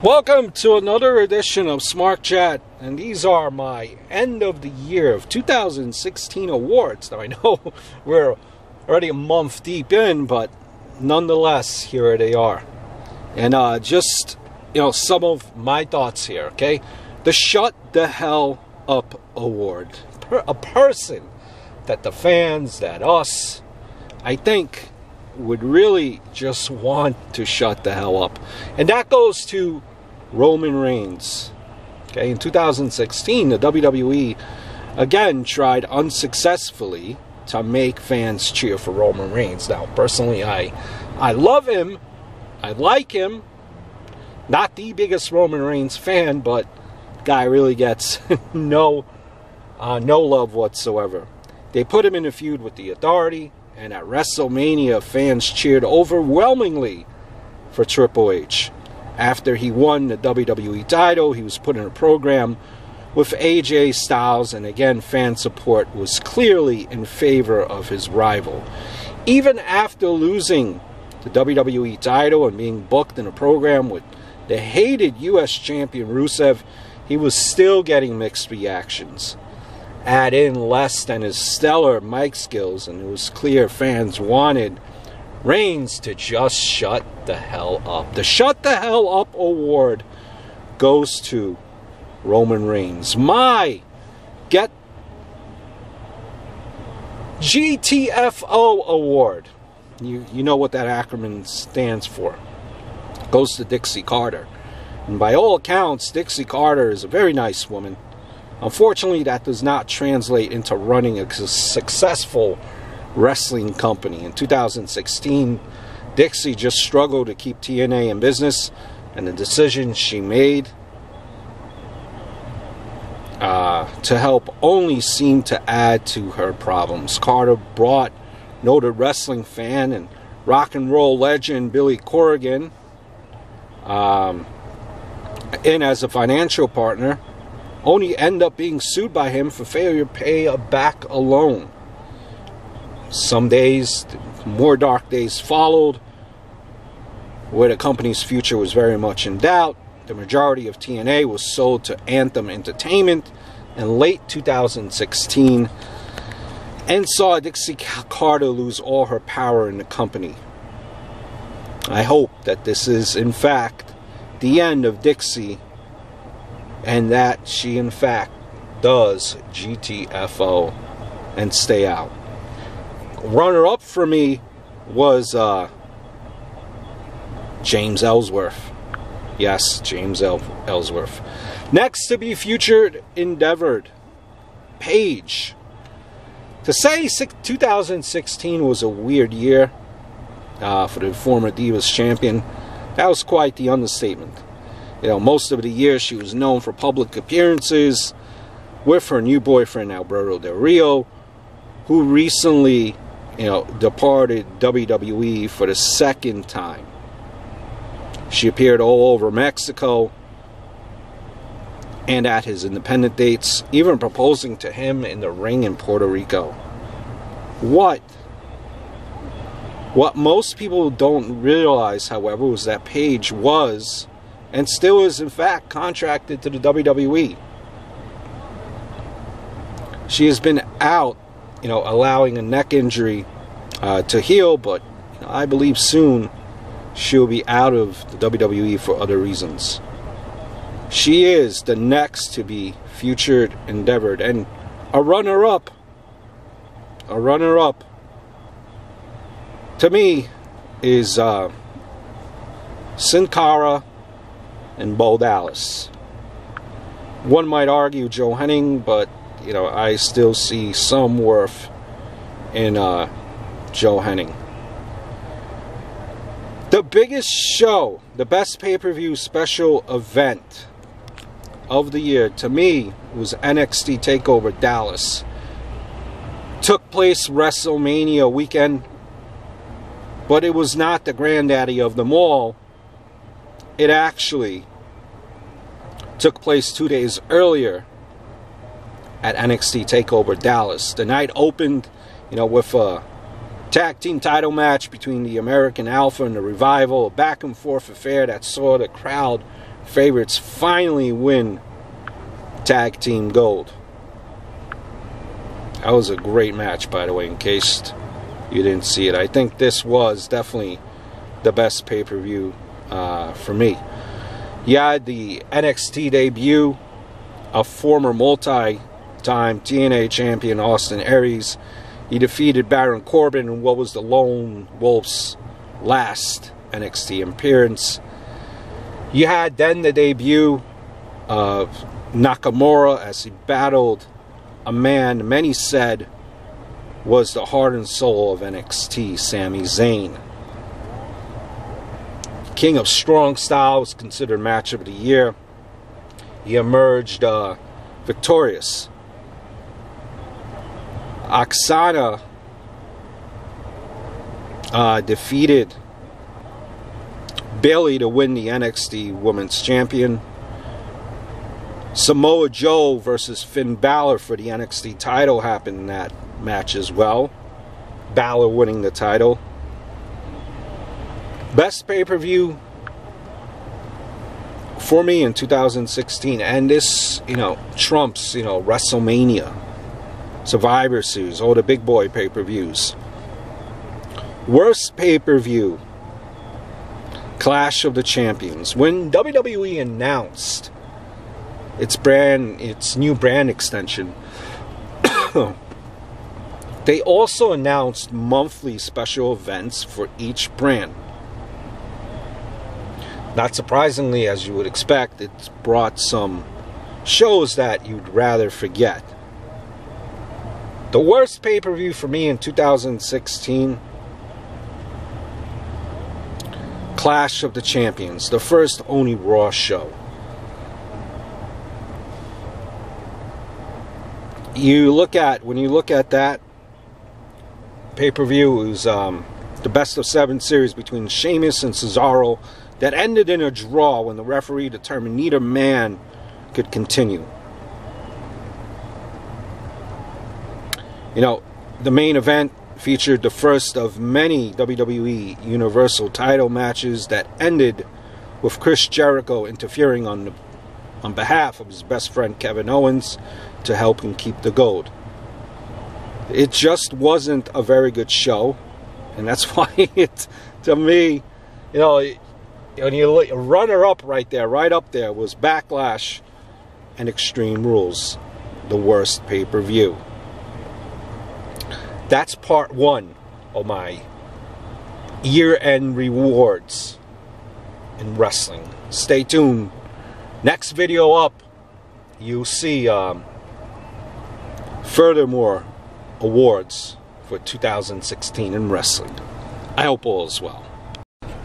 Welcome to another edition of Smart Chat, and these are my end of the year of 2016 awards. Now I know we're already a month deep in, but nonetheless, here they are. And just, some of my thoughts here, okay? The Shut the Hell Up Award. A person that the fans, that us, I think would really just want to shut the hell up. And that goes to Roman Reigns. Okay, in 2016, the WWE again tried unsuccessfully to make fans cheer for Roman Reigns. Now, personally, I love him. I like him. Not the biggest Roman Reigns fan, but guy really gets no love whatsoever. They put him in a feud with the Authority, and at WrestleMania, fans cheered overwhelmingly for Triple H. After he won the WWE title, he was put in a program with AJ Styles, and again, fan support was clearly in favor of his rival. Even after losing the WWE title and being booked in a program with the hated US champion Rusev, he was still getting mixed reactions. Add in less than his stellar mic skills, and it was clear fans wanted Reigns to just shut the hell up. The Shut the Hell Up Award goes to Roman Reigns. My GTFO Award. You know what that acronym stands for. Goes to Dixie Carter. And by all accounts, Dixie Carter is a very nice woman. Unfortunately, that does not translate into running a successful wrestling company. In 2016, Dixie just struggled to keep TNA in business, and the decisions she made to help only seemed to add to her problems. Carter brought noted wrestling fan and rock and roll legend Billy Corgan in as a financial partner, only end up being sued by him for failure to pay back a loan. Some days, more dark days followed, where the company's future was very much in doubt. The majority of TNA was sold to Anthem Entertainment in late 2016, and saw Dixie Carter lose all her power in the company. I hope that this is, in fact, the end of Dixie, and that she, in fact, does GTFO and stay out. Runner-up for me was James Ellsworth. Yes, James Ellsworth. Next to be featured, endeavored, Paige. To say 2016 was a weird year for the former Divas champion, that was quite the understatement. Most of the year she was known for public appearances with her new boyfriend Alberto Del Rio, who recently departed WWE for the second time. She appeared all over Mexico and at his independent dates, even proposing to him in the ring in Puerto Rico. What most people don't realize, however, was that Paige was and still is, in fact, contracted to the WWE. She has been out, allowing a neck injury to heal, but I believe soon she'll be out of the WWE for other reasons. She is the next to be featured, endeavored, and a runner-up to me is Sin Cara and Bo Dallas. One might argue Joe Henning, but I still see some worth in Joe Henning. The biggest show, the best pay-per-view special event of the year, to me, was NXT TakeOver Dallas. Took place WrestleMania weekend, but it was not the granddaddy of them all. It actually took place 2 days earlier at NXT TakeOver Dallas. The night opened, with a tag team title match between the American Alpha and the Revival, a back and forth affair that saw the crowd favorites finally win tag team gold. That was a great match, by the way, in case you didn't see it. I think this was definitely the best pay-per-view for me. You had the NXT debut of former multi-time TNA champion Austin Aries. He defeated Baron Corbin in what was the Lone Wolf's last NXT appearance. You had then the debut of Nakamura as he battled a man many said was the heart and soul of NXT, Sami Zayn. King of Strong Style was considered match of the year. He emerged victorious. Oksana defeated Bayley to win the NXT Women's Champion. Samoa Joe versus Finn Balor for the NXT title happened in that match as well. Balor winning the title. Best pay-per-view for me in 2016, and this, trumps, WrestleMania, Survivor Series, all the big boy pay-per-views. Worst pay-per-view, Clash of the Champions. When WWE announced its new brand extension, they also announced monthly special events for each brand. Not surprisingly, as you would expect, it's brought some shows that you'd rather forget. The worst pay-per-view for me in 2016, Clash of the Champions, the first only Raw show. When you look at that pay-per-view, it was the best of 7 series between Sheamus and Cesaro that ended in a draw when the referee determined neither man could continue. The main event featured the first of many WWE Universal title matches that ended with Chris Jericho interfering on behalf of his best friend Kevin Owens to help him keep the gold. It just wasn't a very good show, and that's why to me, when you look, runner-up right up there was Backlash and Extreme Rules, the worst pay-per-view. That's part 1 of my year-end rewards in wrestling. Stay tuned. Next video up, you'll see furthermore awards for 2016 in wrestling. I hope all is well.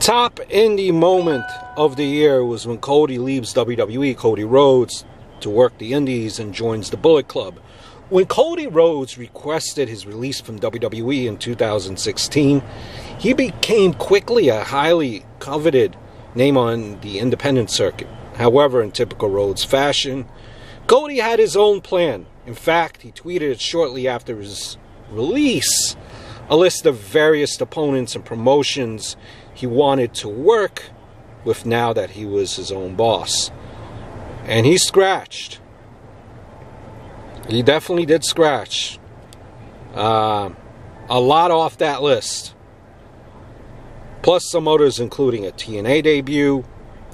Top indie moment of the year was when Cody leaves WWE, Cody Rhodes, to work the indies and joins the Bullet Club. When Cody Rhodes requested his release from WWE in 2016, he became quickly a highly coveted name on the independent circuit. However, in typical Rhodes fashion, Cody had his own plan. In fact, he tweeted it shortly after his release, a list of various opponents and promotions he wanted to work with now that he was his own boss. And he scratched. He definitely did scratch a lot off that list. Plus some others, including a TNA debut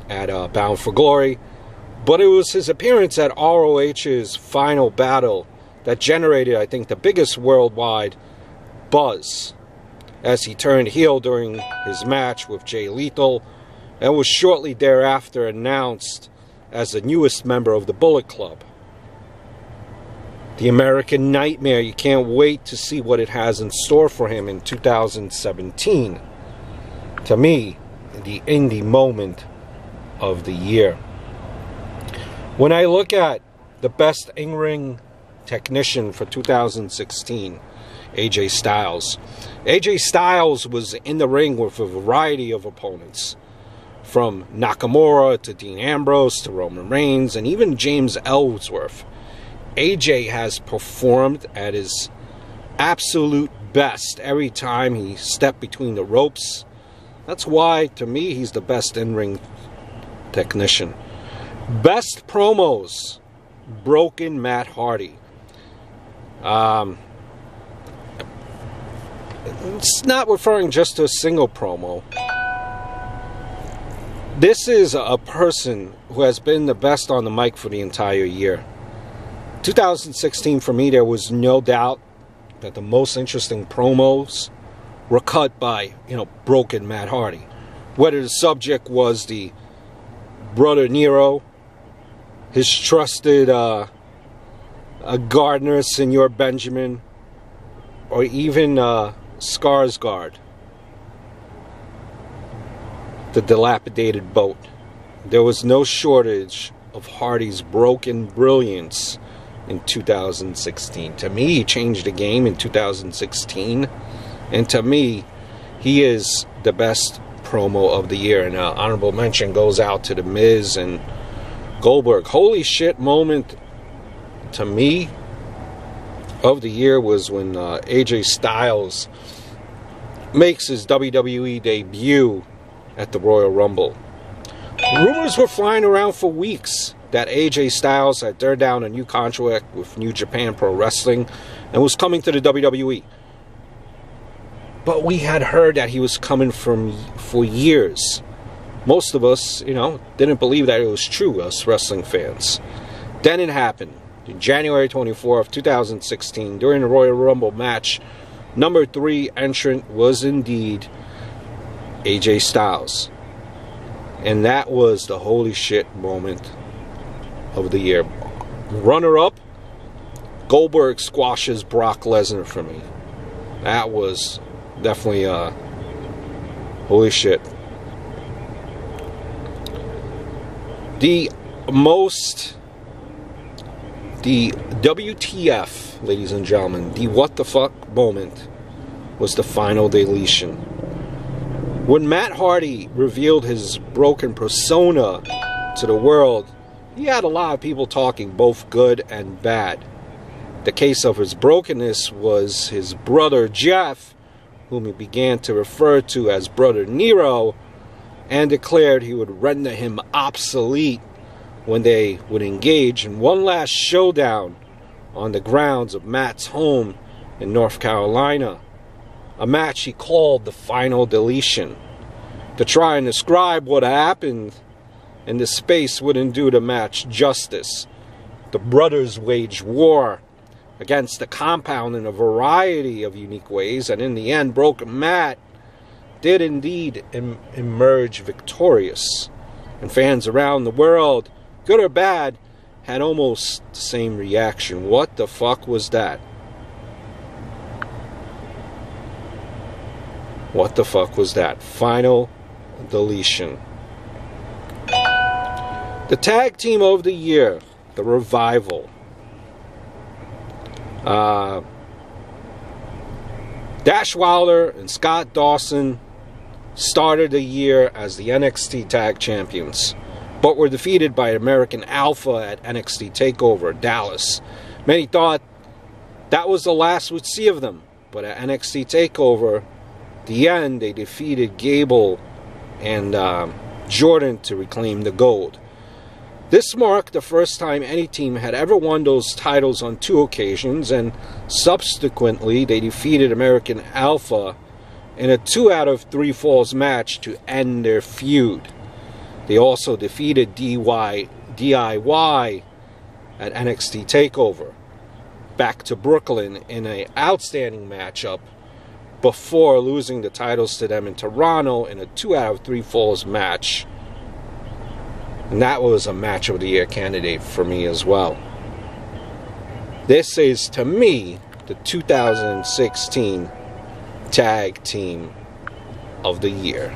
at Bound for Glory. But it was his appearance at ROH's Final Battle that generated, I think, the biggest worldwide buzz, as he turned heel during his match with Jay Lethal and was shortly thereafter announced as the newest member of the Bullet Club. The American Nightmare, you can't wait to see what it has in store for him in 2017. To me, the indie moment of the year. When I look at the best in-ring technician for 2016, AJ Styles. AJ Styles was in the ring with a variety of opponents, from Nakamura to Dean Ambrose to Roman Reigns and even James Ellsworth. AJ has performed at his absolute best every time he stepped between the ropes. That's why, to me, he's the best in-ring technician. Best promos, Broken Matt Hardy. It's not referring just to a single promo. This is a person who has been the best on the mic for the entire year. 2016, for me, there was no doubt that the most interesting promos were cut by, Broken Matt Hardy. Whether the subject was the brother Nero, his trusted gardener, Senor Benjamin, or even Skarsgård, the dilapidated boat. There was no shortage of Hardy's broken brilliance in 2016. To me, he changed the game in 2016, and to me, he is the best promo of the year. And honorable mention goes out to The Miz and Goldberg. Holy shit moment to me of the year was when AJ Styles makes his WWE debut at the Royal Rumble. Rumors were flying around for weeks that AJ Styles had turned down a new contract with New Japan Pro Wrestling and was coming to the WWE. But we had heard that he was coming for years. Most of us, didn't believe that it was true, us wrestling fans. Then it happened. On January 24th, 2016, during the Royal Rumble match, number 3 entrant was indeed AJ Styles. And that was the holy shit moment of the year. Runner-up, Goldberg squashes Brock Lesnar for me. That was definitely holy shit. The WTF, ladies and gentlemen, the what the fuck moment was the final deletion. When Matt Hardy revealed his broken persona to the world, he had a lot of people talking both good and bad. The case of his brokenness was his brother Jeff, whom he began to refer to as Brother Nero, and declared he would render him obsolete when they would engage in one last showdown on the grounds of Matt's home in North Carolina. A match he called the final deletion. To try and describe what happened in this space wouldn't do the match justice. The brothers waged war against the compound in a variety of unique ways, and in the end, Broken Matt did indeed emerge victorious. And fans around the world, good or bad, had almost the same reaction. What the fuck was that? What the fuck was that? Final deletion. The tag team of the year, the Revival. Dash Wilder and Scott Dawson started the year as the NXT Tag Champions, but were defeated by American Alpha at NXT TakeOver Dallas. Many thought that was the last we'd see of them, but at NXT TakeOver, the end, they defeated Gable and Jordan to reclaim the gold. This marked the first time any team had ever won those titles on 2 occasions, and subsequently they defeated American Alpha in a 2 out of 3 falls match to end their feud. They also defeated DIY at NXT TakeOver, back to Brooklyn in an outstanding matchup, before losing the titles to them in Toronto in a 2 out of 3 falls match. And that was a match of the year candidate for me as well. This is, to me, the 2016 Tag Team of the Year.